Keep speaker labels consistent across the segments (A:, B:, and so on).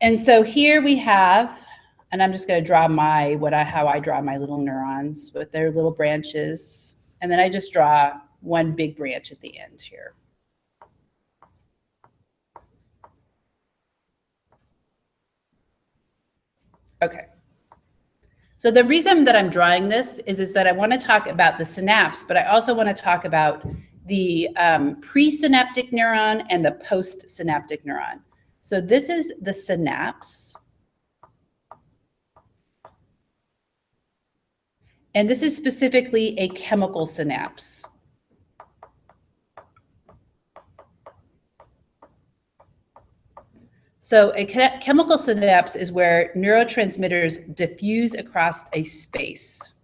A: And so here we have, and I'm just going to draw how I draw my little neurons with their little branches. And then I just draw one big branch at the end here. Okay. So the reason that I'm drawing this is that I want to talk about the synapse, but I also want to talk about the presynaptic neuron and the postsynaptic neuron. So this is the synapse. And this is specifically a chemical synapse. So a chemical synapse is where neurotransmitters diffuse across a space.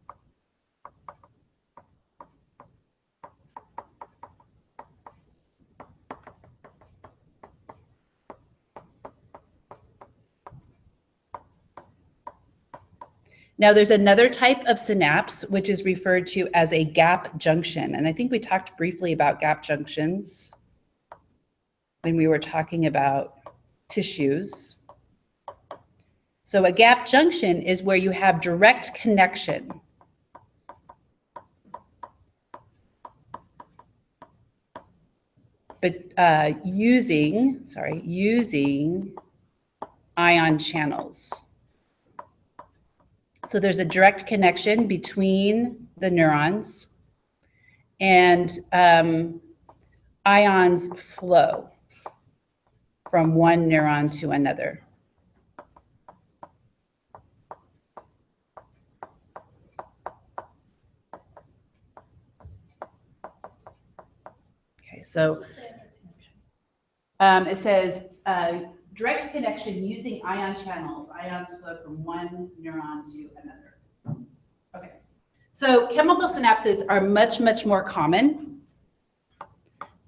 A: Now, there's another type of synapse, which is referred to as a gap junction. And I think we talked briefly about gap junctions when we were talking about tissues. So a gap junction is where you have direct connection. But using ion channels. So there's a direct connection between the neurons, and ions flow from one neuron to another. Okay, so it says direct connection using ion channels. Ions flow from one neuron to another. Okay, so chemical synapses are much, much more common,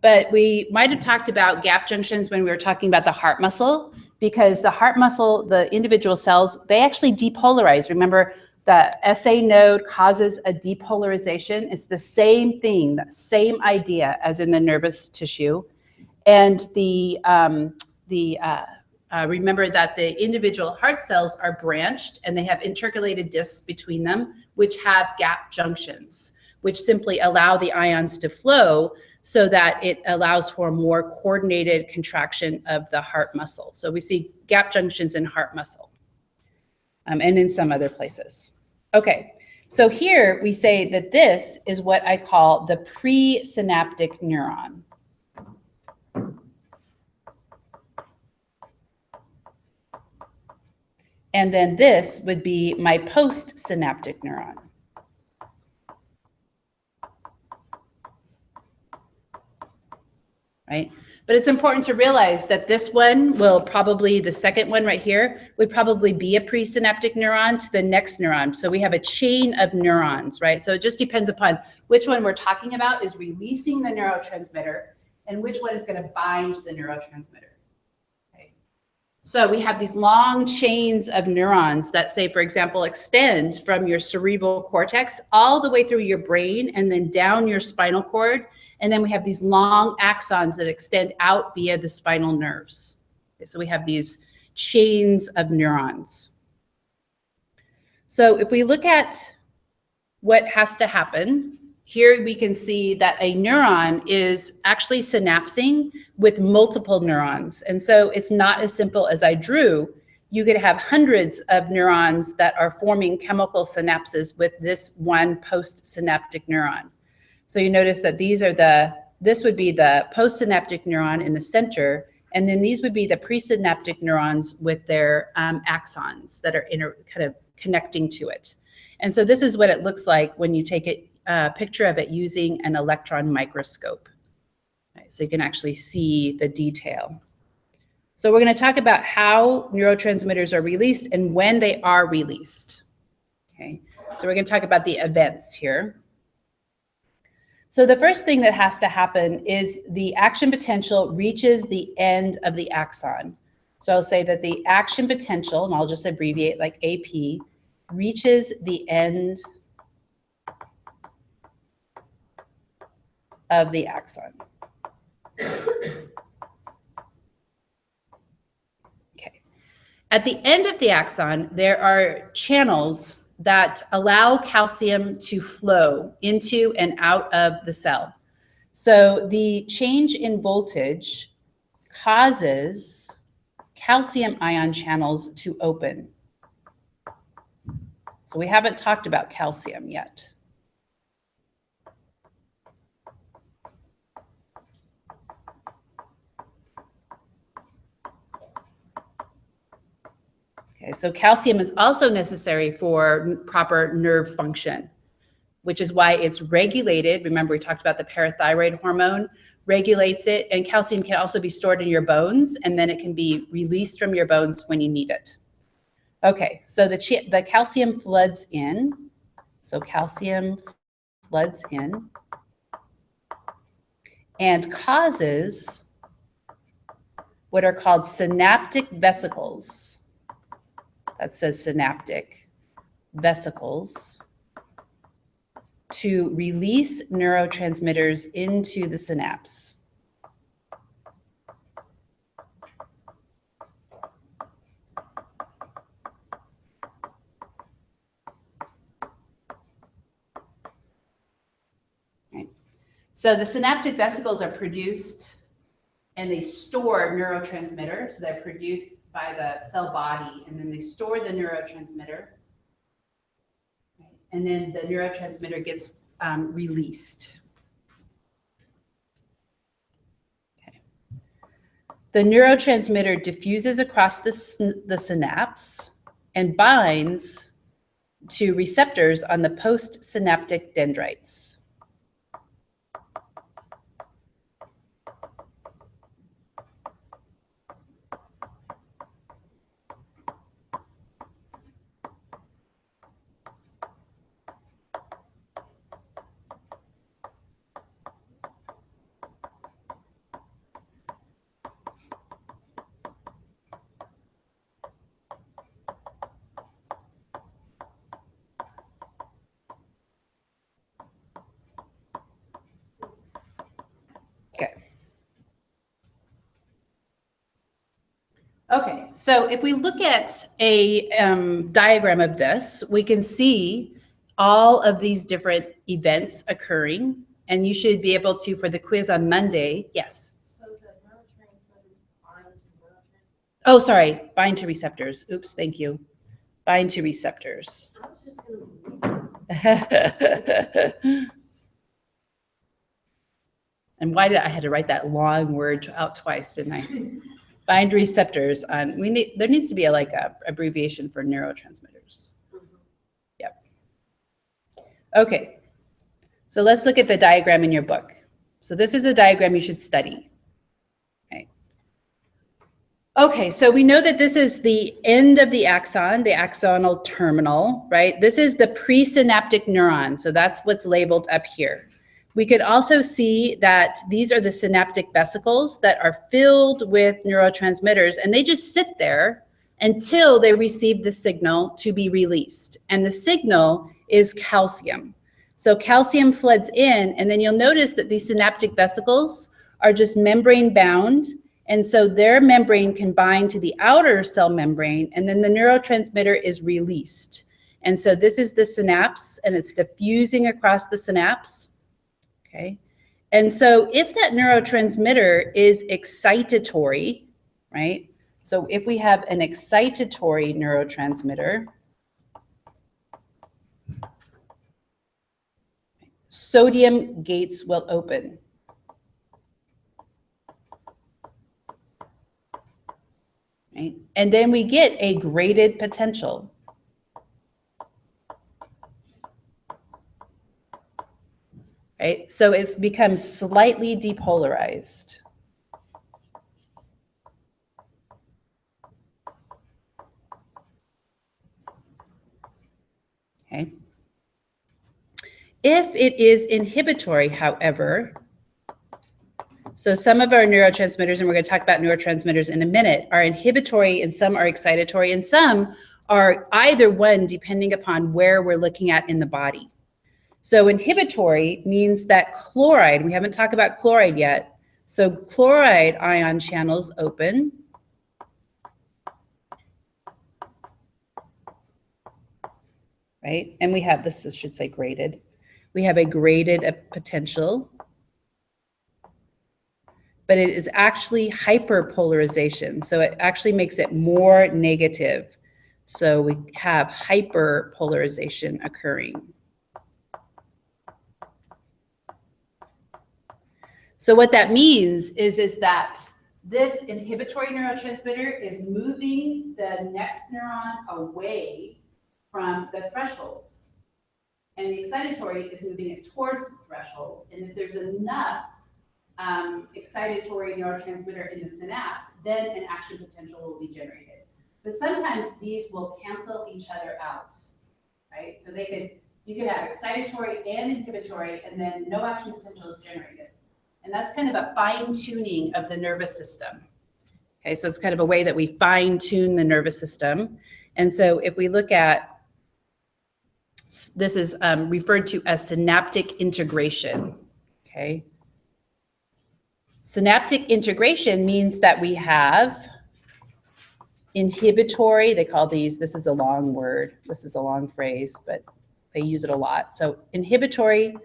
A: but we might have talked about gap junctions when we were talking about the heart muscle, because the heart muscle, the individual cells, they actually depolarize. Remember, the SA node causes a depolarization. It's the same thing, the same idea as in the nervous tissue. And remember that the individual heart cells are branched and they have intercalated discs between them, which have gap junctions, which simply allow the ions to flow so that it allows for more coordinated contraction of the heart muscle. So we see gap junctions in heart muscle and in some other places. Okay, so here we say that this is what I call the presynaptic neuron. And then this would be my postsynaptic neuron. Right? But it's important to realize that this one will probably, the second one right here, would probably be a presynaptic neuron to the next neuron. So we have a chain of neurons, right? So it just depends upon which one we're talking about is releasing the neurotransmitter and which one is going to bind the neurotransmitter. Okay. So we have these long chains of neurons that, say, for example, extend from your cerebral cortex all the way through your brain and then down your spinal cord. And then we have these long axons that extend out via the spinal nerves. Okay, so we have these chains of neurons. So if we look at what has to happen, here we can see that a neuron is actually synapsing with multiple neurons. And so it's not as simple as I drew. You could have hundreds of neurons that are forming chemical synapses with this one postsynaptic neuron. So you notice that this would be the postsynaptic neuron in the center, and then these would be the presynaptic neurons with their axons that are kind of connecting to it. And so this is what it looks like when you take a picture of it using an electron microscope. Okay, so you can actually see the detail. So we're going to talk about how neurotransmitters are released and when they are released. Okay, so we're going to talk about the events here. So the first thing that has to happen is the action potential reaches the end of the axon. So I'll say that the action potential, and I'll just abbreviate like AP, reaches the end of the axon. Okay. At the end of the axon, there are channels that allow calcium to flow into and out of the cell. So the change in voltage causes calcium ion channels to open. So we haven't talked about calcium yet. Okay, so calcium is also necessary for proper nerve function, which is why it's regulated. Remember, we talked about the parathyroid hormone regulates it, and calcium can also be stored in your bones, and then it can be released from your bones when you need it. Okay, so the calcium floods in. So calcium floods in and causes what are called synaptic vesicles. That says synaptic vesicles to release neurotransmitters into the synapse. Right. So the synaptic vesicles are produced and they store neurotransmitter. So they're produced by the cell body, and then they store the neurotransmitter. And then the neurotransmitter gets released. Okay. The neurotransmitter diffuses across the synapse and binds to receptors on the postsynaptic dendrites. Okay, so if we look at a diagram of this, we can see all of these different events occurring, and you should be able to, for the quiz on Monday, yes? So the neurotransmitters bind to neurotransmitters? Oh, sorry, bind to receptors. Oops, thank you. Bind to receptors. I was just gonna And why did I had to write that long word out twice, didn't I? Bind receptors on, there needs to be like a abbreviation for neurotransmitters. Yep. Okay, so let's look at the diagram in your book. So this is a diagram you should study. Okay, so we know that this is the end of the axon, the axonal terminal, right? This is the presynaptic neuron, so that's what's labeled up here. We could also see that these are the synaptic vesicles that are filled with neurotransmitters, and they just sit there until they receive the signal to be released. And the signal is calcium. So calcium floods in, and then you'll notice that these synaptic vesicles are just membrane bound, and so their membrane can bind to the outer cell membrane, and then the neurotransmitter is released. And so this is the synapse, and it's diffusing across the synapse. Okay. And so if that neurotransmitter is excitatory, right? So if we have an excitatory neurotransmitter, sodium gates will open. Right? And then we get a graded potential. Right? So it's becomes slightly depolarized. Okay. If it is inhibitory, however, so some of our neurotransmitters, and we're going to talk about neurotransmitters in a minute, are inhibitory and some are excitatory and some are either one depending upon where we're looking at in the body. So inhibitory means that chloride, we haven't talked about chloride yet, so chloride ion channels open. right? And we have this should say graded. We have a graded potential, but it is actually hyperpolarization. So it actually makes it more negative. So we have hyperpolarization occurring. So what that means is that this inhibitory neurotransmitter is moving the next neuron away from the thresholds. And the excitatory is moving it towards the threshold. And if there's enough excitatory neurotransmitter in the synapse, then an action potential will be generated. But sometimes these will cancel each other out, right? So you could have excitatory and inhibitory, and then no action potential is generated. And that's kind of a fine tuning of the nervous system. Okay, so it's kind of a way that we fine tune the nervous system. And so if we look at, this is referred to as synaptic integration, okay? Synaptic integration means that we have inhibitory, they call these, this is a long word, this is a long phrase, but they use it a lot. So inhibitory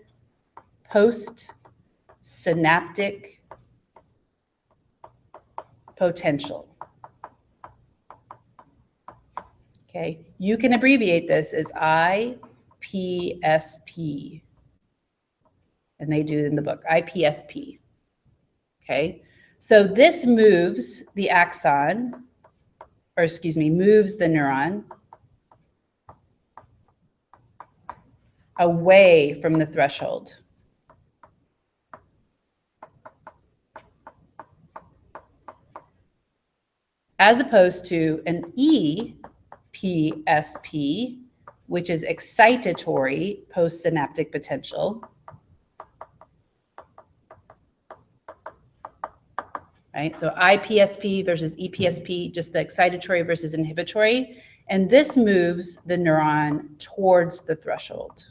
A: post-synaptic potential. Okay, you can abbreviate this as IPSP, and they do it in the book, IPSP. Okay, so this moves the axon, or excuse me, moves the neuron away from the threshold. As opposed to an EPSP, which is excitatory postsynaptic potential. Right, so IPSP versus EPSP, just the excitatory versus inhibitory. And this moves the neuron towards the threshold.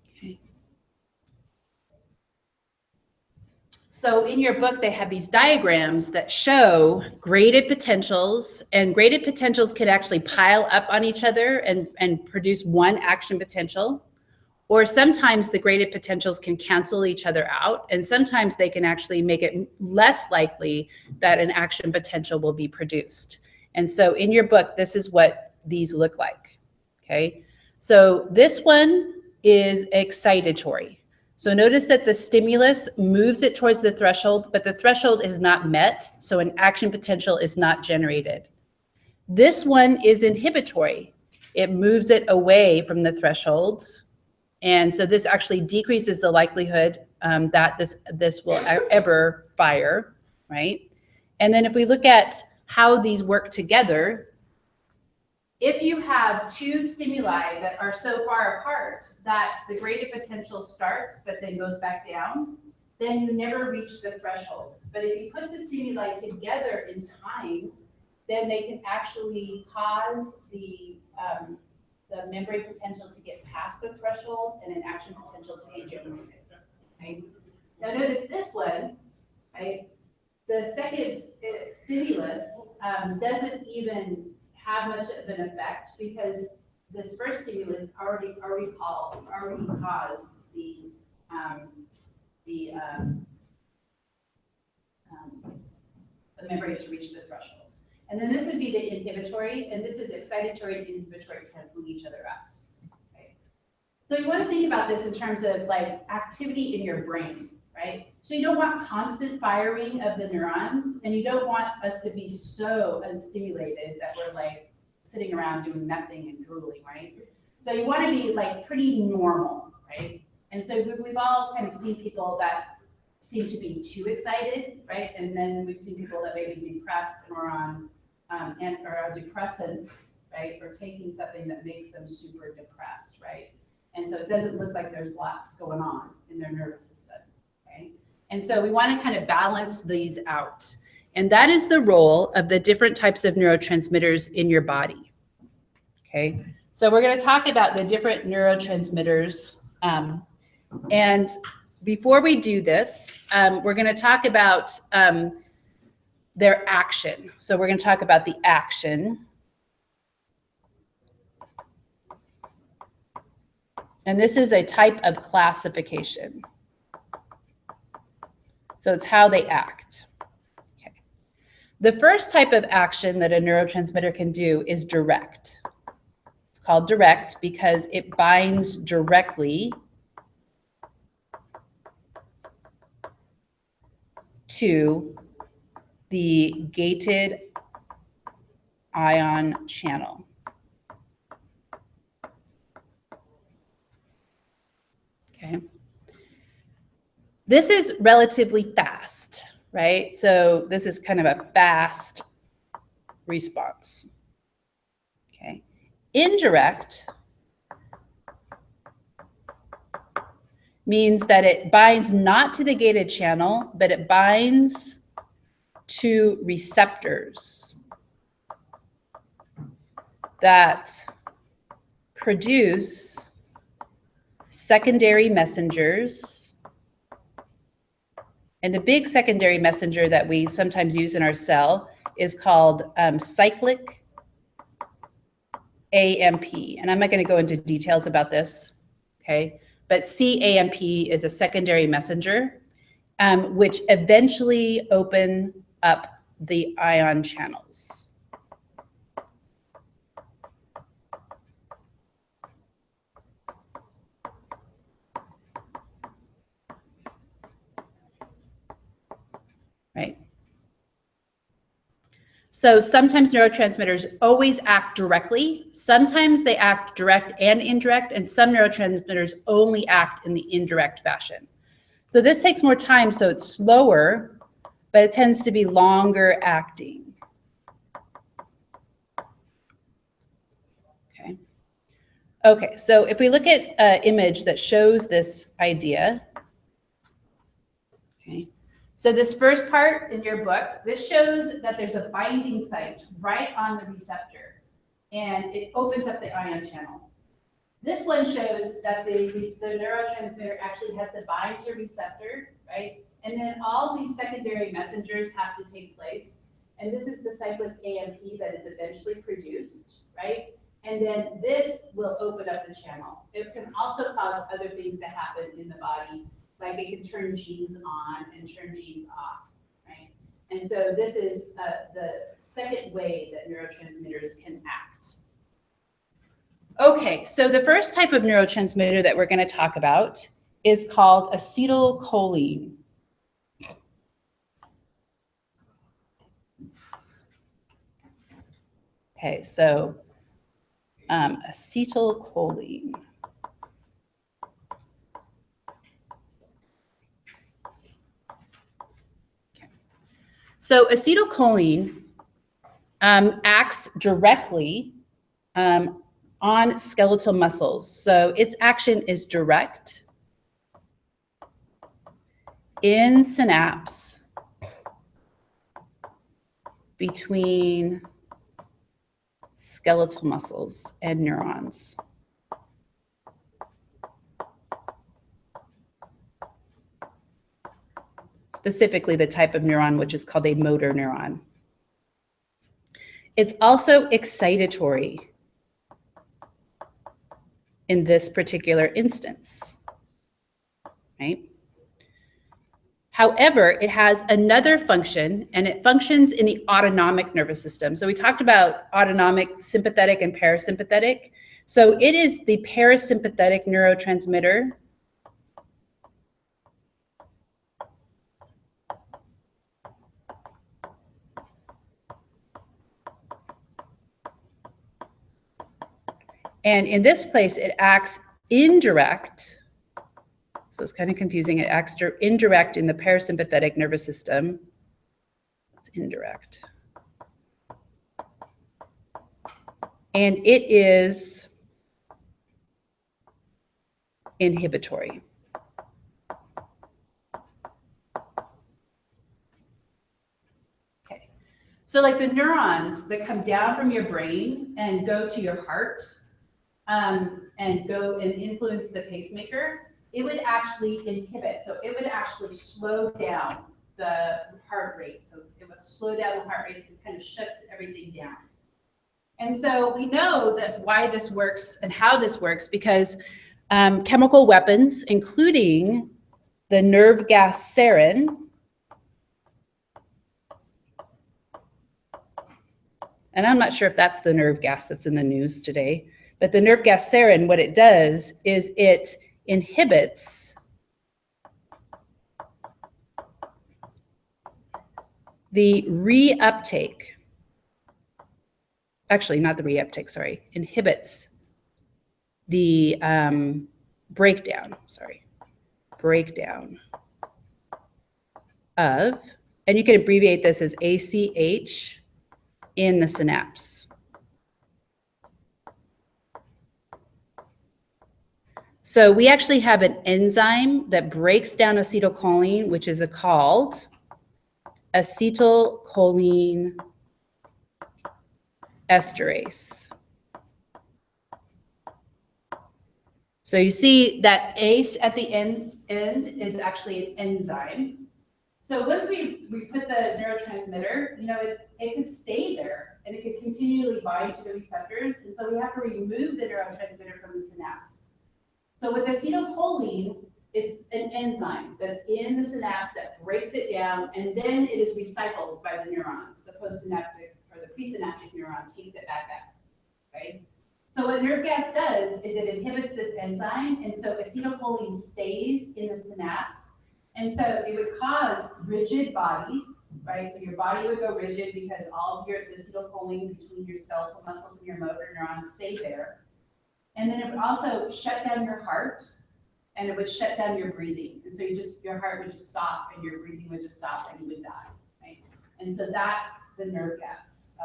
A: Okay. So in your book, they have these diagrams that show graded potentials, and graded potentials can actually pile up on each other and produce one action potential. Or sometimes the graded potentials can cancel each other out, and sometimes they can actually make it less likely that an action potential will be produced. And so in your book, this is what these look like, okay? So this one is excitatory. So notice that the stimulus moves it towards the threshold, but the threshold is not met, so an action potential is not generated. This one is inhibitory. It moves it away from the thresholds, and so this actually decreases the likelihood that this will ever fire, right? And then if we look at how these work together, if you have two stimuli that are so far apart that the graded potential starts but then goes back down, then you never reach the thresholds. But if you put the stimuli together in time, then they can actually cause the membrane potential to get past the threshold and an action potential to be generated. Right? Now notice this one, right? The second stimulus doesn't even have much of an effect because this first stimulus already caused the membrane to reach the threshold. And then this would be the inhibitory, and this is excitatory and inhibitory canceling each other out. Okay. So you want to think about this in terms of like activity in your brain, right? So you don't want constant firing of the neurons, and you don't want us to be so unstimulated that we're like sitting around doing nothing and drooling, right? So you want to be like pretty normal, right? And so we've all kind of seen people that seem to be too excited, right? And then we've seen people that may be depressed and are on or depressants, right? Or taking something that makes them super depressed, right? And so it doesn't look like there's lots going on in their nervous system, okay? And so we want to kind of balance these out. And that is the role of the different types of neurotransmitters in your body, okay? So we're going to talk about the different neurotransmitters. And before we do this, we're going to talk about their action. So we're going to talk about the action. And this is a type of classification. So it's how they act. Okay. The first type of action that a neurotransmitter can do is direct. It's called direct because it binds directly to the gated ion channel. Okay. This is relatively fast, right? So this is kind of a fast response. Okay. Indirect means that it binds not to the gated channel, but it binds to receptors that produce secondary messengers. And the big secondary messenger that we sometimes use in our cell is called cyclic AMP. And I'm not going to go into details about this, okay? But CAMP is a secondary messenger, which eventually open up the ion channels. Right? So sometimes neurotransmitters always act directly. Sometimes they act direct and indirect, and some neurotransmitters only act in the indirect fashion. So this takes more time, so it's slower, but it tends to be longer acting. Okay. Okay, so if we look at an image that shows this idea, okay. So this first part in your book, this shows that there's a binding site right on the receptor, and it opens up the ion channel. This one shows that the neurotransmitter actually has to bind to a receptor, right? And then all these secondary messengers have to take place. And this is the cyclic AMP that is eventually produced, right? And then this will open up the channel. It can also cause other things to happen in the body, like it can turn genes on and turn genes off, right? And so this is the second way that neurotransmitters can act. Okay, so the first type of neurotransmitter that we're going to talk about is called acetylcholine. Okay, so acetylcholine. Okay. So acetylcholine acts directly on skeletal muscles. So its action is direct in synapse between skeletal muscles and neurons. Specifically the type of neuron which is called a motor neuron. It's also excitatory in this particular instance, right? However, it has another function, and it functions in the autonomic nervous system. So we talked about autonomic, sympathetic, and parasympathetic. So it is the parasympathetic neurotransmitter and in this place, it acts indirect. So it's kind of confusing. It acts indirect in the parasympathetic nervous system. It's indirect. And it is inhibitory. Okay. So like the neurons that come down from your brain and go to your heart and go and influence the pacemaker, it would actually inhibit. So it would actually slow down the heart rate. So it would slow down the heart rate and kind of shuts everything down. And so we know that why this works and how this works because chemical weapons, including the nerve gas sarin, and I'm not sure if that's the nerve gas that's in the news today, but the nerve gas sarin, what it does is it inhibits the reuptake. Actually, not the reuptake, sorry, inhibits the breakdown of, and you can abbreviate this as ACH in the synapse. So we actually have an enzyme that breaks down acetylcholine, which is called acetylcholine esterase. So you see that ACE at the end is actually an enzyme. So once we put the neurotransmitter, it can stay there and it can continually bind to the receptors. And so we have to remove the neurotransmitter from the synapse. So with acetylcholine, it's an enzyme that's in the synapse that breaks it down, and then it is recycled by the neuron. The postsynaptic or the presynaptic neuron takes it back up, right? So what nerve gas does is it inhibits this enzyme, and so acetylcholine stays in the synapse. And so it would cause rigid bodies, right? So your body would go rigid because all of the acetylcholine between your skeletal muscles and your motor neurons stay there. And then it would also shut down your heart, and it would shut down your breathing. And so your heart would just stop, and your breathing would just stop, and you would die, right? And so that's the nerve gas.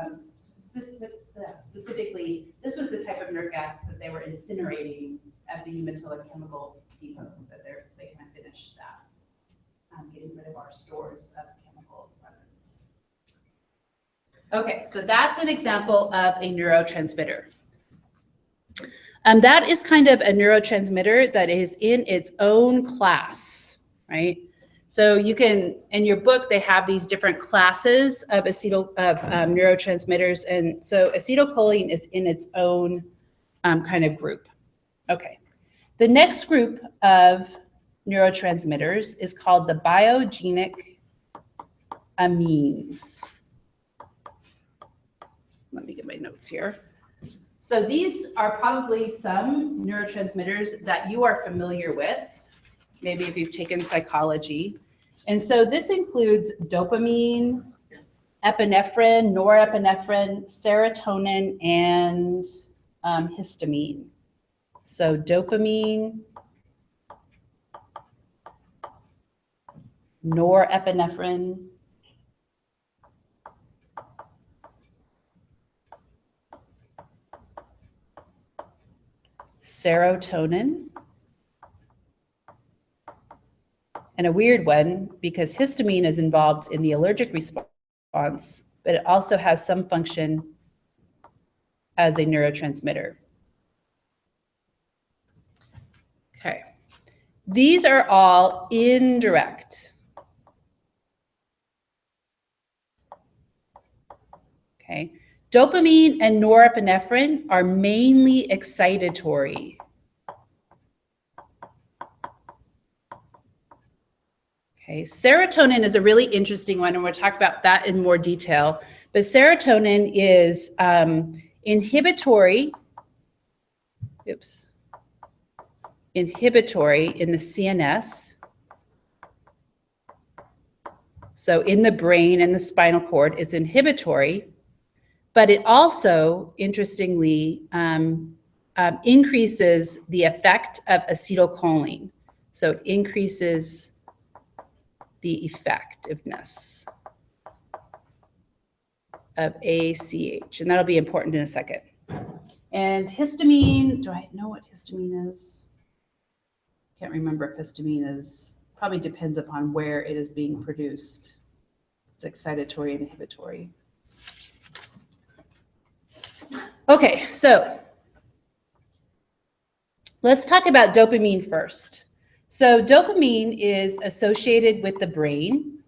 A: Specifically, this was the type of nerve gas that they were incinerating at the Umatilla Chemical Depot, that they kind of finished that. Getting rid of our stores of chemical weapons. Okay, so that's an example of a neurotransmitter. That is kind of a neurotransmitter that is in its own class, right? So you can, in your book, they have these different classes of neurotransmitters, and so acetylcholine is in its own kind of group. Okay, the next group of neurotransmitters is called the biogenic amines. Let me get my notes here. So these are probably some neurotransmitters that you are familiar with, maybe if you've taken psychology. And so this includes dopamine, epinephrine, norepinephrine, serotonin, and histamine. So dopamine, norepinephrine, serotonin, and a weird one because histamine is involved in the allergic response, but it also has some function as a neurotransmitter. Okay, these are all indirect. Okay, dopamine and norepinephrine are mainly excitatory. Okay, serotonin is a really interesting one, and we'll talk about that in more detail. But serotonin is inhibitory in the CNS. So in the brain and the spinal cord, it's inhibitory, but it also, interestingly, increases the effect of acetylcholine. So it increases the effectiveness of ACH, and that'll be important in a second. And histamine, do I know what histamine is? Can't remember if histamine is, probably depends upon where it is being produced. It's excitatory and inhibitory. Okay, so let's talk about dopamine first. So dopamine is associated with the brain,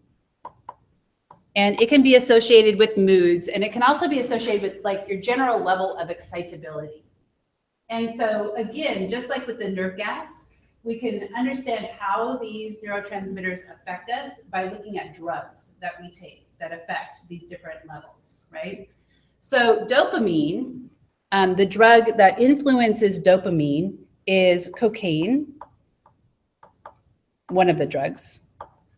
A: and it can be associated with moods, and it can also be associated with like your general level of excitability. And so again, just like with the nerve gas, we can understand how these neurotransmitters affect us by looking at drugs that we take that affect these different levels, right? So dopamine, the drug that influences dopamine is cocaine, one of the drugs,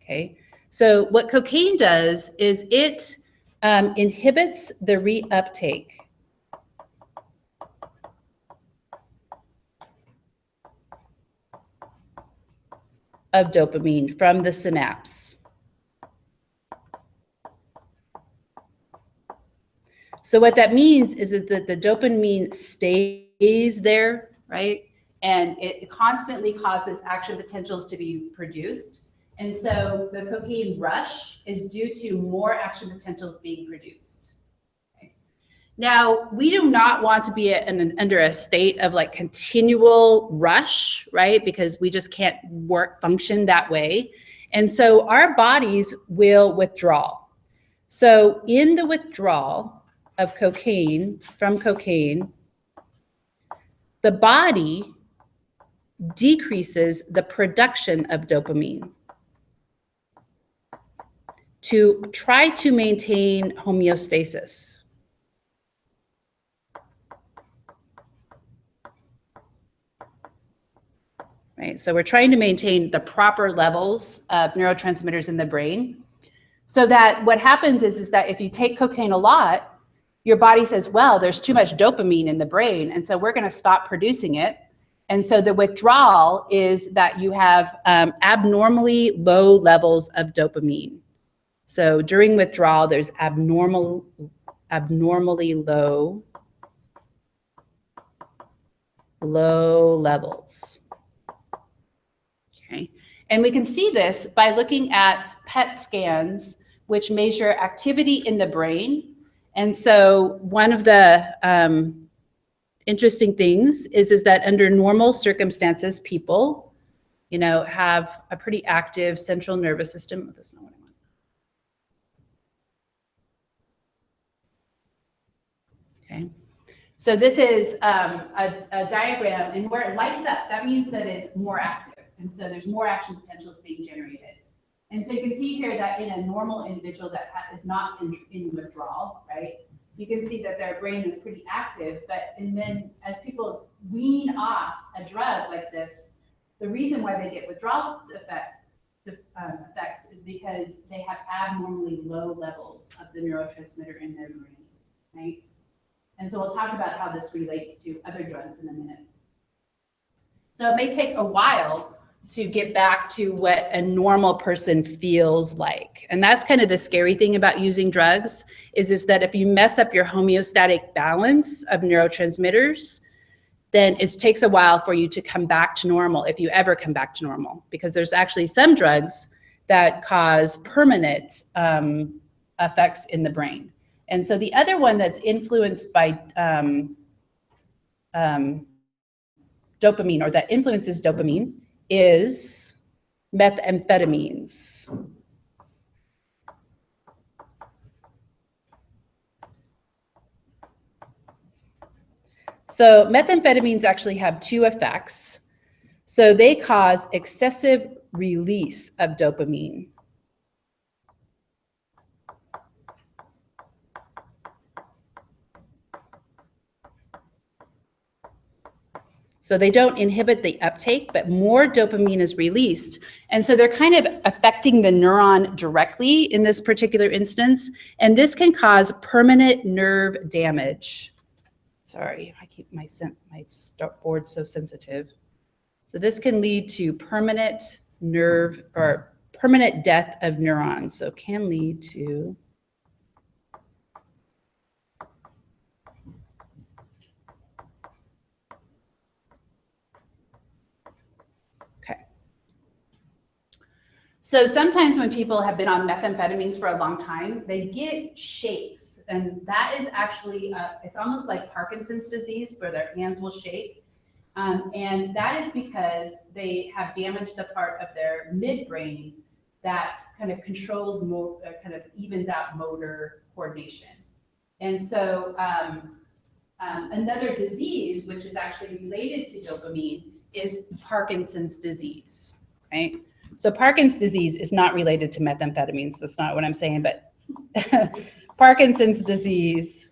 A: okay? So what cocaine does is it inhibits the reuptake of dopamine from the synapse. So what that means is that the dopamine stays there, right? And it constantly causes action potentials to be produced. And so the cocaine rush is due to more action potentials being produced. Okay. Now, we do not want to be under a state of like continual rush, right? Because we just can't function that way. And so our bodies will withdraw. So in the withdrawal of cocaine, from cocaine, the body decreases the production of dopamine to try to maintain homeostasis. Right, so we're trying to maintain the proper levels of neurotransmitters in the brain, so that what happens is that if you take cocaine a lot, your body says, well, there's too much dopamine in the brain, and so we're going to stop producing it. And so the withdrawal is that you have abnormally low levels of dopamine. So during withdrawal, there's abnormally low levels. Okay, and we can see this by looking at PET scans, which measure activity in the brain. And so one of the interesting things is that under normal circumstances, people, you know, have a pretty active central nervous system. That's not what I want. Okay, so this is a diagram, and where it lights up, that means that it's more active. And so there's more action potentials being generated. And so you can see here that in a normal individual that is not in withdrawal, right, you can see that their brain is pretty active. And then as people wean off a drug like this, the reason why they get withdrawal effects is because they have abnormally low levels of the neurotransmitter in their brain, right? And so we'll talk about how this relates to other drugs in a minute. So it may take a while to get back to what a normal person feels like. And that's kind of the scary thing about using drugs is that if you mess up your homeostatic balance of neurotransmitters, then it takes a while for you to come back to normal, if you ever come back to normal, because there's actually some drugs that cause permanent effects in the brain. And so the other one that's influenced by dopamine, or that influences dopamine, is methamphetamines. So methamphetamines actually have two effects. So they cause excessive release of dopamine. So they don't inhibit the uptake, but more dopamine is released. And so they're kind of affecting the neuron directly in this particular instance. And this can cause permanent nerve damage. Sorry, I keep my board so sensitive. So this can lead to permanent nerve or permanent death of neurons. So can lead to So sometimes when people have been on methamphetamines for a long time, they get shakes. And that is actually, it's almost like Parkinson's disease, where their hands will shake. And that is because they have damaged the part of their midbrain that kind of controls, kind of evens out motor coordination. And so another disease, which is actually related to dopamine, is Parkinson's disease, right? So Parkinson's disease is not related to methamphetamines. That's not what I'm saying, but Parkinson's disease,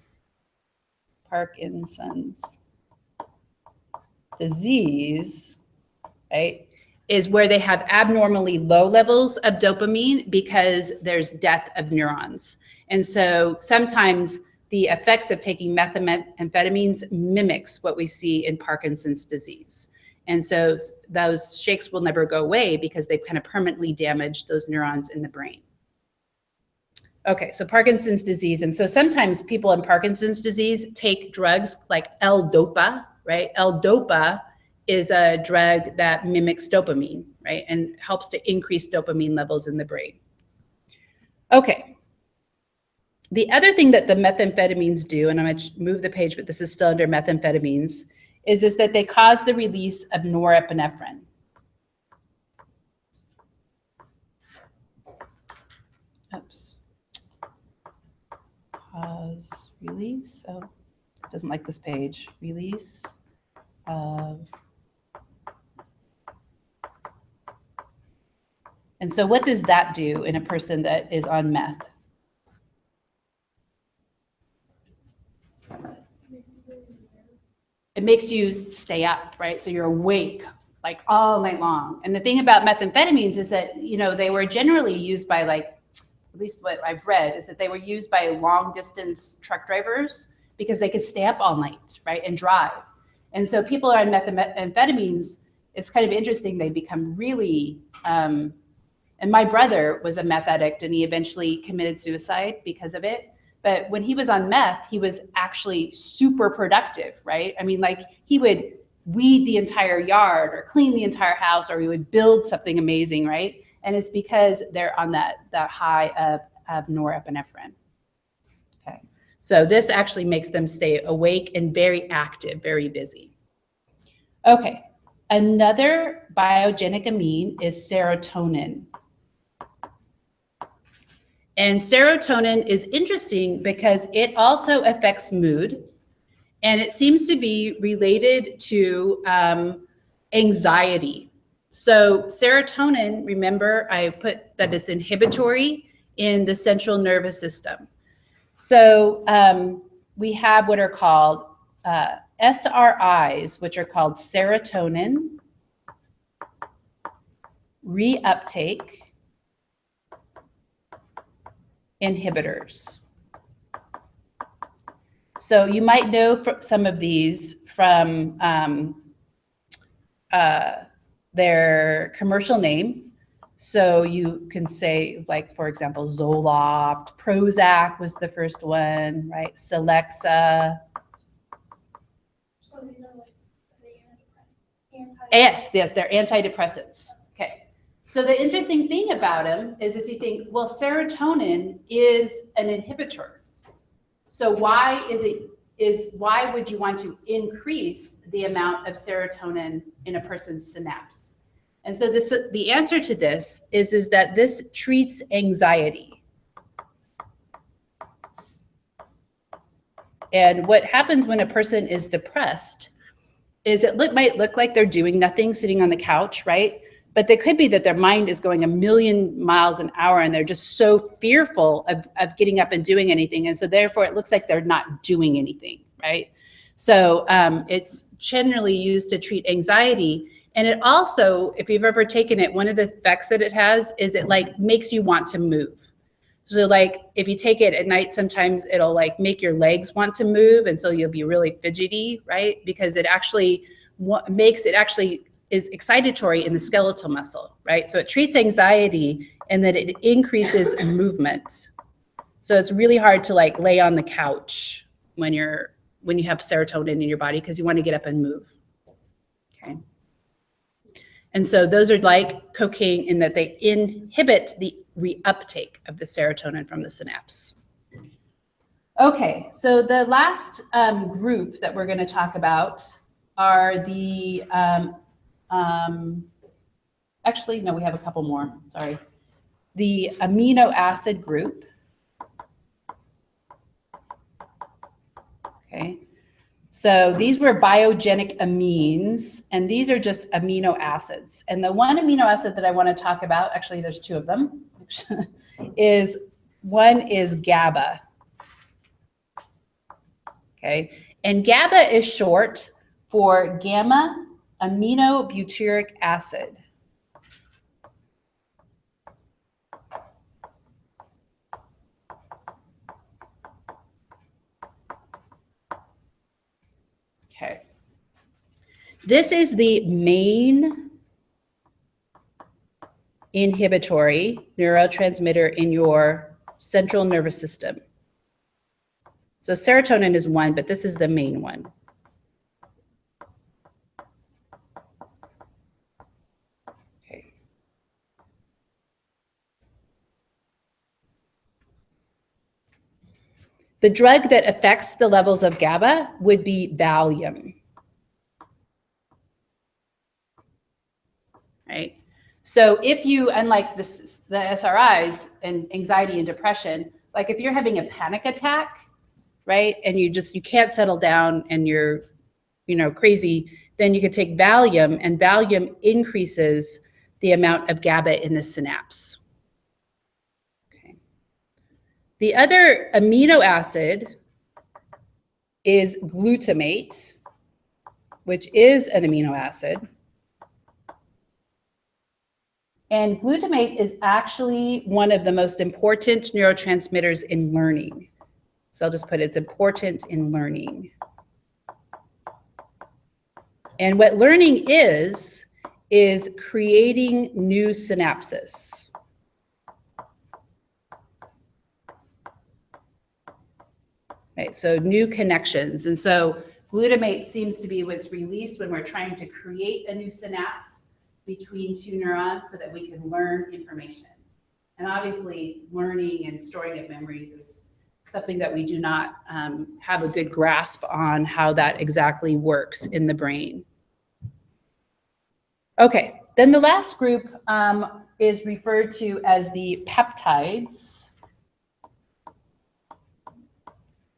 A: right, is where they have abnormally low levels of dopamine because there's death of neurons. And so sometimes the effects of taking methamphetamines mimics what we see in Parkinson's disease. And so those shakes will never go away because they've kind of permanently damaged those neurons in the brain. Okay, so Parkinson's disease. And so sometimes people in Parkinson's disease take drugs like L-DOPA, right? L-DOPA is a drug that mimics dopamine, right? And helps to increase dopamine levels in the brain. Okay. The other thing that the methamphetamines do, and I'm going to move the page, but this is still under methamphetamines, is that they cause the release of norepinephrine. Oops. Pause, release. Oh, it doesn't like this page. Release of. And so what does that do in a person that is on meth? It makes you stay up, right? So you're awake like all night long. And the thing about methamphetamines is that, you know, they were generally used by, like, at least what I've read, is that they were used by long distance truck drivers because they could stay up all night, right, and drive. And so people on methamphetamines, it's kind of interesting, they become really, and my brother was a meth addict and he eventually committed suicide because of it. But when he was on meth, he was actually super productive, right? I mean, like, he would weed the entire yard or clean the entire house, or he would build something amazing, right? And it's because they're on that high of norepinephrine. Okay, so this actually makes them stay awake and very active, very busy. Okay, another biogenic amine is serotonin. And serotonin is interesting because it also affects mood, and it seems to be related to anxiety. So serotonin, remember, I put that it's inhibitory in the central nervous system. So we have what are called SRIs, which are called serotonin reuptake inhibitors. So you might know some of these from their commercial name. So you can say, like, for example, Zoloft, Prozac was the first one, right? Celexa.
B: So these are like the
A: Yes, they're antidepressants. Okay. So the interesting thing about them is you think, well, serotonin is an inhibitor. So why would you want to increase the amount of serotonin in a person's synapse? And so the answer to this is that this treats anxiety. And what happens when a person is depressed is it might look like they're doing nothing, sitting on the couch, right? But it could be that their mind is going 1,000,000 miles an hour and they're just so fearful of getting up and doing anything. And so therefore it looks like they're not doing anything, right? So it's generally used to treat anxiety. And it also, if you've ever taken it, one of the effects that it has is it like makes you want to move. So like if you take it at night, sometimes it'll like make your legs want to move. And so you'll be really fidgety, right? Because it actually is excitatory in the skeletal muscle, right? So it treats anxiety and then it increases movement. So it's really hard to like lay on the couch when you have serotonin in your body because you want to get up and move. Okay. And so those are like cocaine in that they inhibit the reuptake of the serotonin from the synapse. Okay, so the last group that we're going to talk about are the, actually, no, we have a couple more, sorry. The amino acid group. Okay, so these were biogenic amines, and these are just amino acids. And the one amino acid that I want to talk about, actually there's two of them, is one is GABA. Okay, and GABA is short for gamma aminobutyric acid. Okay. This is the main inhibitory neurotransmitter in your central nervous system. So serotonin is one, but this is the main one. Okay. The drug that affects the levels of GABA would be Valium. Right? So if you, unlike the SRIs and anxiety and depression, like if you're having a panic attack, right, and you can't settle down and you're, crazy, then you could take Valium, and Valium increases the amount of GABA in the synapse. Okay. The other amino acid is glutamate, which is an amino acid. And glutamate is actually one of the most important neurotransmitters in learning. So I'll just put it's important in learning. And what learning is creating new synapses. Right, so new connections. And so glutamate seems to be what's released when we're trying to create a new synapse between two neurons so that we can learn information. And obviously, learning and storing of memories is something that we do not have a good grasp on how that exactly works in the brain. Okay, then the last group is referred to as the peptides.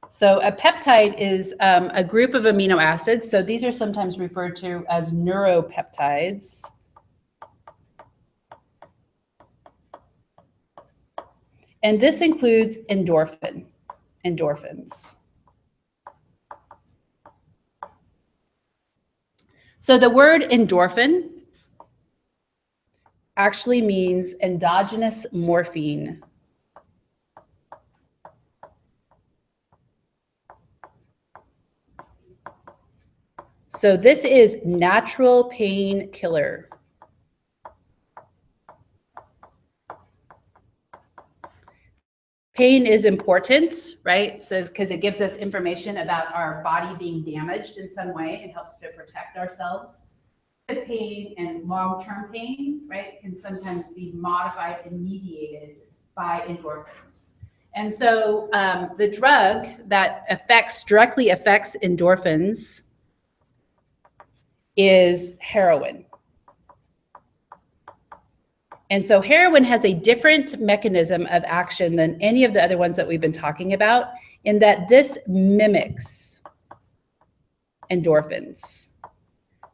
A: So a peptide is a group of amino acids. So these are sometimes referred to as neuropeptides. And this includes endorphins. So the word endorphin actually means endogenous morphine. So this is natural painkiller. Pain is important, right? So because it gives us information about our body being damaged in some way. It helps to protect ourselves. Pain and long-term pain, right, can sometimes be modified and mediated by endorphins. And so the drug that directly affects endorphins is heroin. And so heroin has a different mechanism of action than any of the other ones that we've been talking about, in that this mimics endorphins.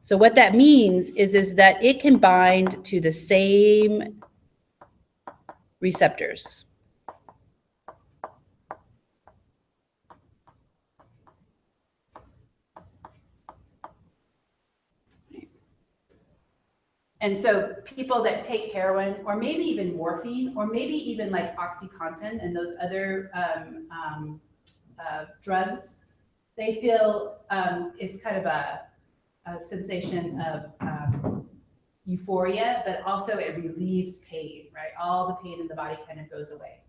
A: So what that means is that it can bind to the same receptors. And so people that take heroin, or maybe even morphine, or maybe even like OxyContin and those other drugs, they feel it's kind of a sensation of euphoria, but also it relieves pain, right? All the pain in the body kind of goes away.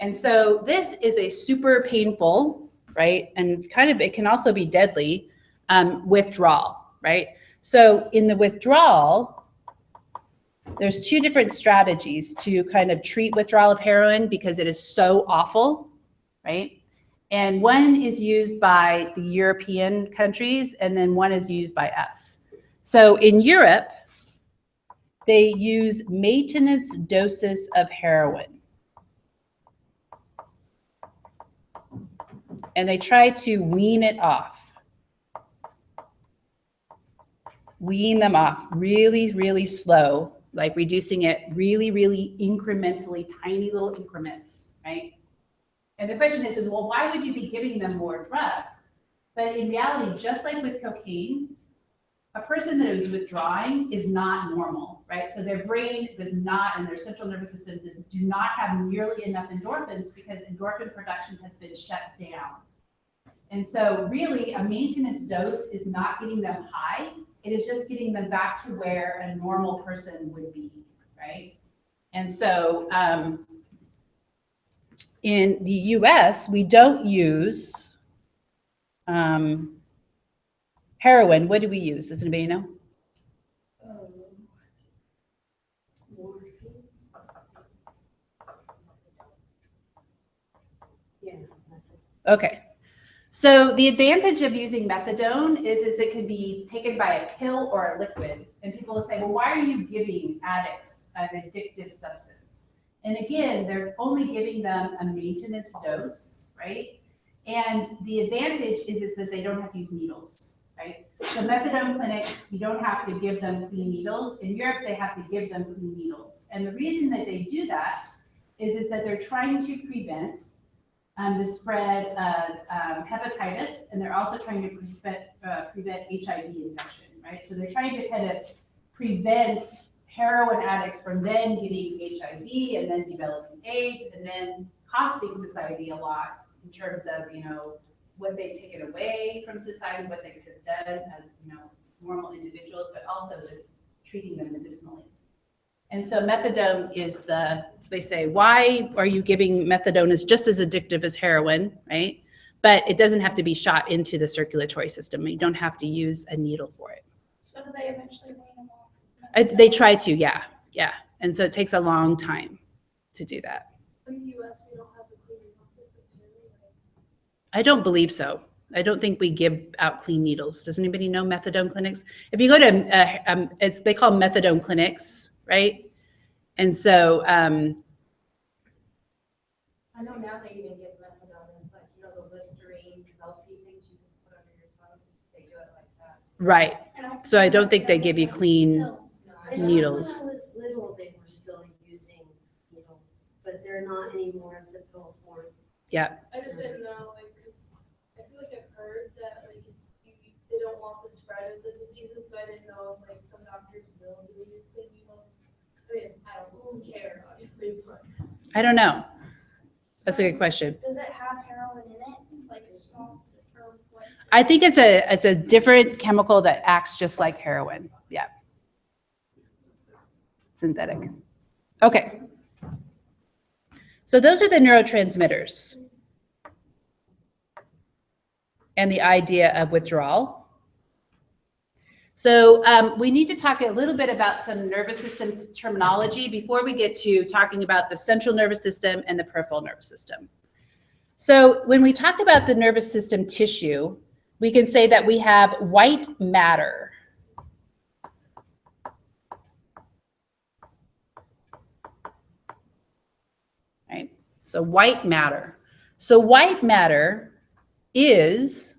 A: And so this is a super painful, right? And kind of, it can also be deadly withdrawal, right? So in the withdrawal, there's two different strategies to kind of treat withdrawal of heroin because it is so awful, right? And one is used by the European countries, and then one is used by us. So in Europe, they use maintenance doses of heroin. And they try to wean it off. Wean them off really, really slow, like reducing it really, really incrementally, tiny little increments, right? And the question is, well, why would you be giving them more drug? But in reality, just like with cocaine, a person that is withdrawing is not normal, right? So their brain does not, and their central nervous system do not have nearly enough endorphins because endorphin production has been shut down. And so really a maintenance dose is not getting them high. It is just getting them back to where a normal person would be, right? And so in the US, we don't use heroin. What do we use? Does anybody know? Okay. So the advantage of using methadone is it can be taken by a pill or a liquid. And people will say, well, why are you giving addicts an addictive substance? And again, they're only giving them a maintenance dose, right? And the advantage is that they don't have to use needles, right? So methadone clinics, you don't have to give them clean needles. In Europe, they have to give them clean needles. And the reason that they do that is that they're trying to prevent the spread of hepatitis, and they're also trying to prevent HIV infection, right? So they're trying to kind of prevent heroin addicts from then getting HIV and then developing AIDS and then costing society a lot in terms of, you know, what they've taken away from society, what they could have done as, you know, normal individuals, but also just treating them medicinally. And so methadone is they say, why are you giving methadone is just as addictive as heroin, right? But it doesn't have to be shot into the circulatory system. You don't have to use a needle for it.
B: So do they eventually wean them off?
A: They try to, yeah. And so it takes a long time to do that.
B: In the US, we don't have the clean needle system, do we?
A: I don't believe so. I don't think we give out clean needles. Does anybody know methadone clinics? If you go to, they call them methadone clinics, right? And so,
C: I know now they even give methadone as like, you know, the Listerine, healthy things you can put under your tongue. They do it like that.
A: right. So I don't think they give you clean needles.
D: When I was little, they were still using needles, but they're not anymore as a pill form.
A: Yeah.
E: I just didn't know, like, because I feel like I've heard that, like, they don't want the spread of the diseases, so I didn't know if, like, some doctors will do clean needles. I mean, I don't care, obviously, but.
A: I don't know. That's a good question.
B: Does it have heroin in it, like a small? Or what?
A: I think it's a different chemical that acts just like heroin. Yeah. Synthetic. Okay. So those are the neurotransmitters and the idea of withdrawal. So we need to talk a little bit about some nervous system terminology before we get to talking about the central nervous system and the peripheral nervous system. So when we talk about the nervous system tissue, we can say that we have white matter. Right? So white matter. So white matter is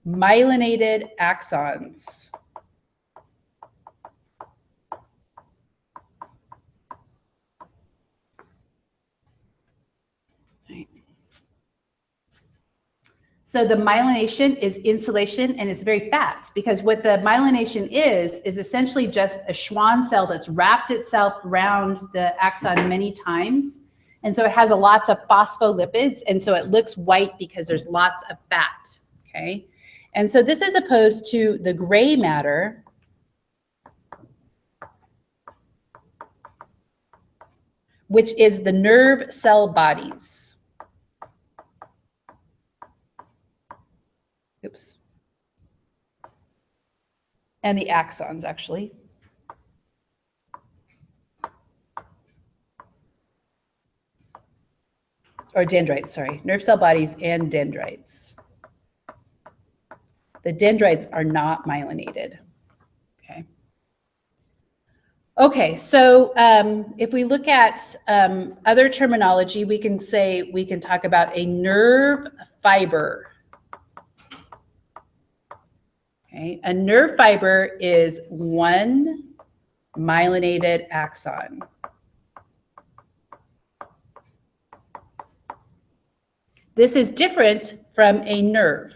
A: myelinated axons. So the myelination is insulation, and it's very fat, because what the myelination is essentially just a Schwann cell that's wrapped itself around the axon many times. And so it has lots of phospholipids, and so it looks white because there's lots of fat, okay? And so this is opposed to the gray matter, which is the nerve cell bodies. Oops. And the axons, actually. or dendrites, sorry, nerve cell bodies and dendrites. The dendrites are not myelinated. Okay. Okay, so if we look at other terminology, we can talk about a nerve fiber. Okay, a nerve fiber is one myelinated axon. This is different from a nerve.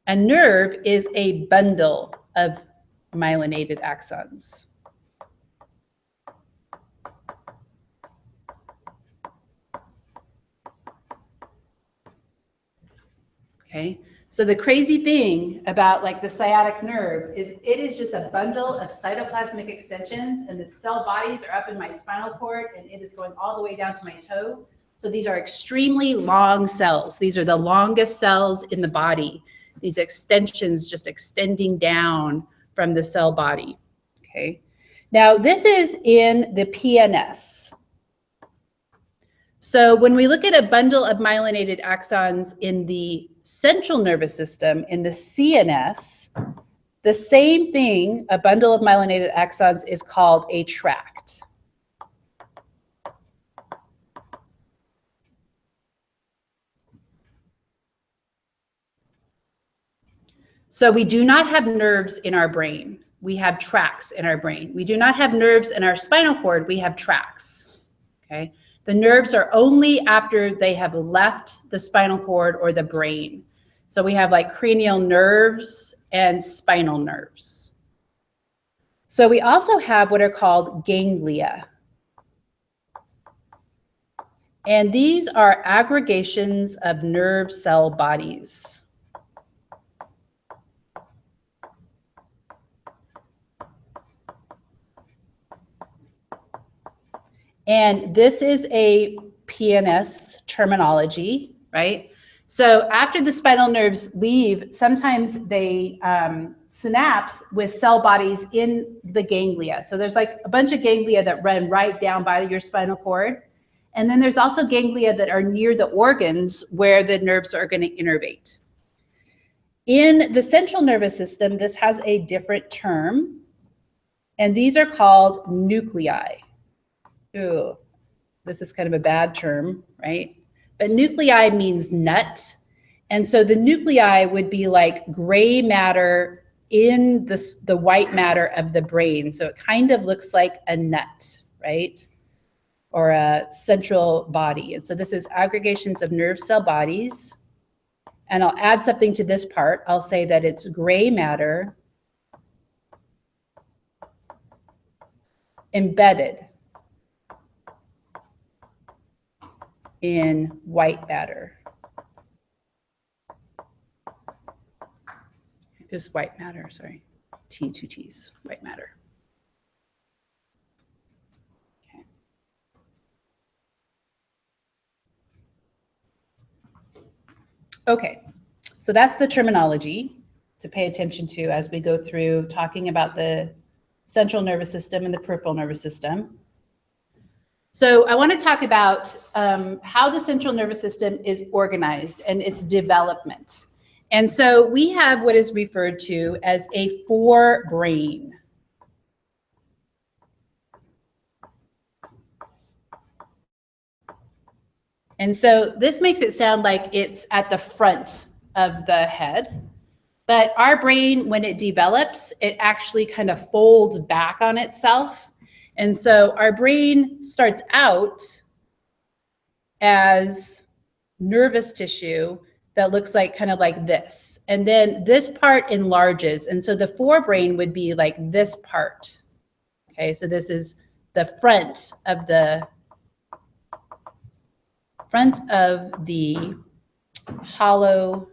A: A nerve is a bundle of myelinated axons. Okay, so the crazy thing about like the sciatic nerve is it is just a bundle of cytoplasmic extensions, and the cell bodies are up in my spinal cord, and it is going all the way down to my toe. So these are extremely long cells. These are the longest cells in the body. These extensions just extending down from the cell body. Okay. Now this is in the PNS. So when we look at a bundle of myelinated axons in the central nervous system, in the CNS, the same thing, a bundle of myelinated axons, is called a tract. So we do not have nerves in our brain. We have tracts in our brain. We do not have nerves in our spinal cord. We have tracts. Okay. The nerves are only after they have left the spinal cord or the brain. So we have like cranial nerves and spinal nerves. So we also have what are called ganglia. And these are aggregations of nerve cell bodies. And this is a PNS terminology, right? So after the spinal nerves leave, sometimes they synapse with cell bodies in the ganglia. So there's like a bunch of ganglia that run right down by your spinal cord. And then there's also ganglia that are near the organs where the nerves are going to innervate. In the central nervous system, this has a different term, and these are called nuclei. Ooh, this is kind of a bad term, right? But nuclei means nut. And so the nuclei would be like gray matter in the white matter of the brain. So it kind of looks like a nut, right? Or a central body. And so this is aggregations of nerve cell bodies. And I'll add something to this part. I'll say that it's gray matter embedded in white matter. It was white matter, sorry. T, two T's, white matter. Okay. Okay, so that's the terminology to pay attention to as we go through talking about the central nervous system and the peripheral nervous system. So I want to talk about how the central nervous system is organized and its development. And so we have what is referred to as a forebrain. And so this makes it sound like it's at the front of the head. But our brain, when it develops, it actually kind of folds back on itself. And so our brain starts out as nervous tissue that looks like kind of like this. And then this part enlarges. And so the forebrain would be like this part. Okay, so this is the front of the hollow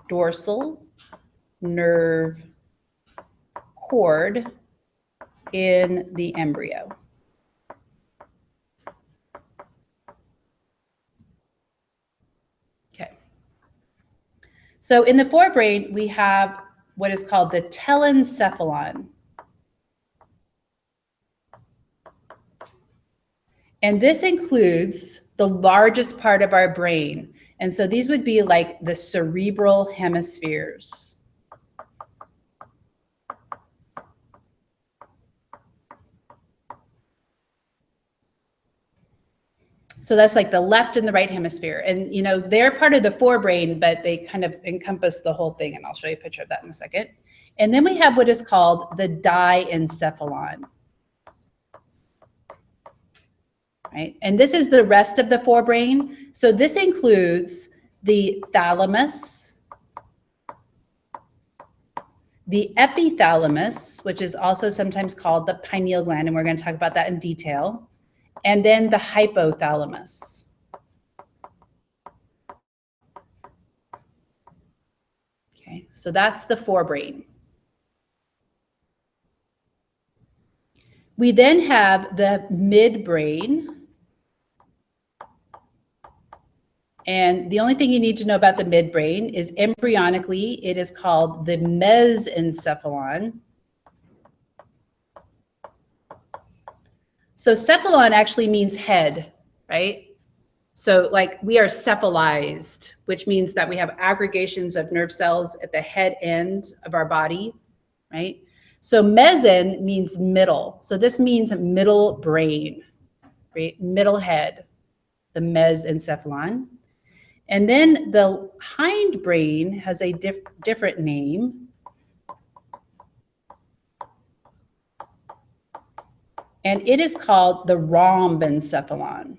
A: dorsal nerve cord in the embryo. Okay. So in the forebrain, we have what is called the telencephalon. And this includes the largest part of our brain. And so these would be like the cerebral hemispheres. So that's like the left and the right hemisphere. And, you know, they're part of the forebrain, but they kind of encompass the whole thing. And I'll show you a picture of that in a second. And then we have what is called the diencephalon. Right? And this is the rest of the forebrain. So this includes the thalamus, the epithalamus, which is also sometimes called the pineal gland, and we're going to talk about that in detail, and then the hypothalamus. Okay, so that's the forebrain. We then have the midbrain. And the only thing you need to know about the midbrain is embryonically, it is called the mesencephalon. So cephalon actually means head, right? So like we are cephalized, which means that we have aggregations of nerve cells at the head end of our body, right? So mesen means middle. So this means middle brain, right? Middle head, the mesencephalon. And then the hindbrain has a different name. And it is called the rhombencephalon.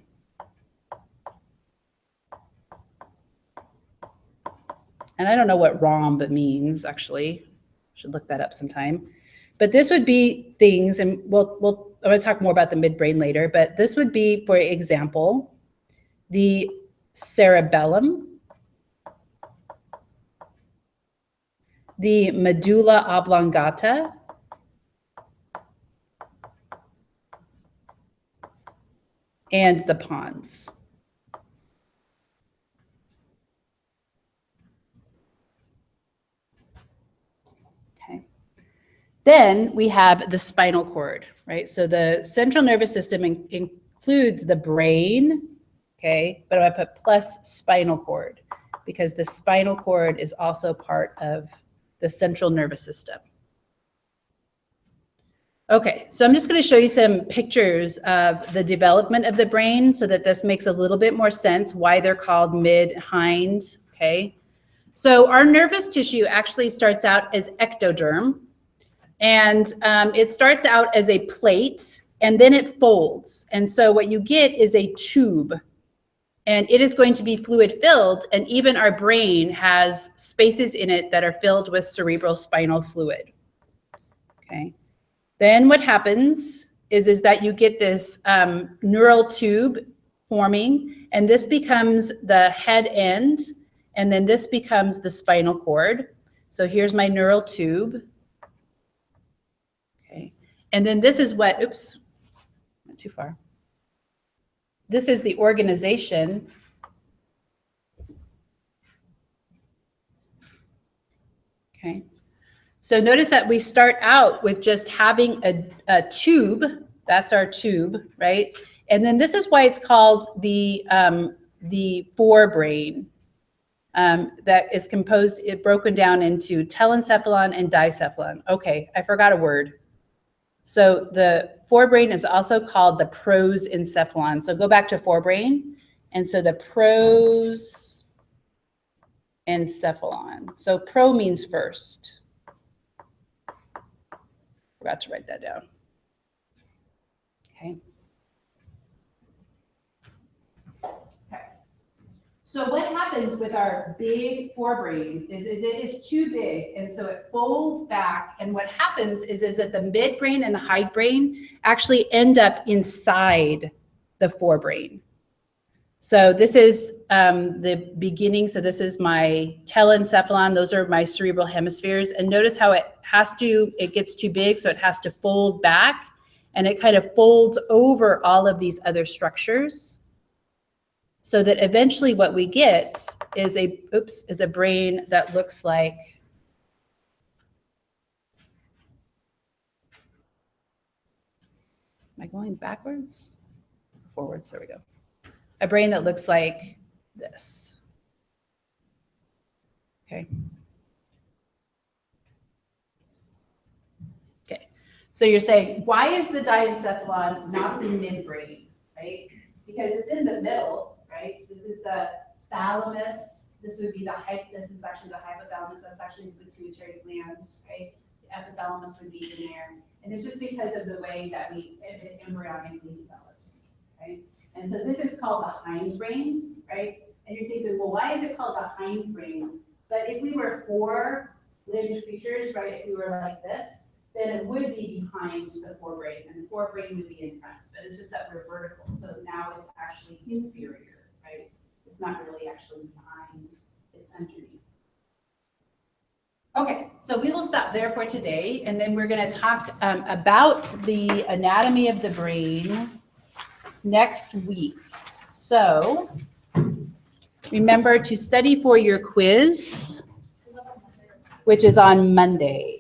A: And I don't know what rhomb means, actually. Should look that up sometime. But this would be things, and I'm going to talk more about the midbrain later, but this would be, for example, the cerebellum, the medulla oblongata, and the pons. Okay. Then we have the spinal cord, right? So the central nervous system includes the brain, okay, but I'm going to put plus spinal cord because the spinal cord is also part of the central nervous system. Okay, so I'm just going to show you some pictures of the development of the brain so that this makes a little bit more sense why they're called mid, hind, okay? So our nervous tissue actually starts out as ectoderm, and it starts out as a plate, and then it folds. And so what you get is a tube, and it is going to be fluid filled, and even our brain has spaces in it that are filled with cerebral spinal fluid, okay? Then what happens is that you get this neural tube forming, and this becomes the head end, and then this becomes the spinal cord. So here's my neural tube. Okay, and then this is what, oops, not too far. This is the organization. Okay. So notice that we start out with just having a tube. That's our tube, right? And then this is why it's called the forebrain. That is composed, broken down into telencephalon and diencephalon. Okay, I forgot a word. So the forebrain is also called the prosencephalon. So go back to forebrain. And so the prosencephalon. So pro means first. Forgot to write that down. Okay. Okay. So what happens with our big forebrain is it is too big, and so it folds back. And what happens is that the midbrain and the hindbrain actually end up inside the forebrain. So this is the beginning. So this is my telencephalon. Those are my cerebral hemispheres. And notice how it gets too big, so it has to fold back, and it kind of folds over all of these other structures, so that eventually what we get is a brain that looks like am I going backwards or forwards. There we go. A brain that looks like this. Okay. Okay. So you're saying, why is the diencephalon not the midbrain, right? Because it's in the middle, right? This is the thalamus. This would be this is actually the hypothalamus. That's actually the pituitary gland, right? The epithalamus would be in there. And it's just because of the way that it embryonically develops, right? And so this is called the hindbrain, right? And you're thinking, well, why is it called the hindbrain? But if we were four-limbed creatures, right, if we were like this, then it would be behind the forebrain, and the forebrain would be in front. But it's just that we're vertical, so now it's actually inferior, right? It's not really actually behind, it's underneath. Okay, so we will stop there for today, and then we're going to talk about the anatomy of the brain next week. So remember to study for your quiz, which is on Monday.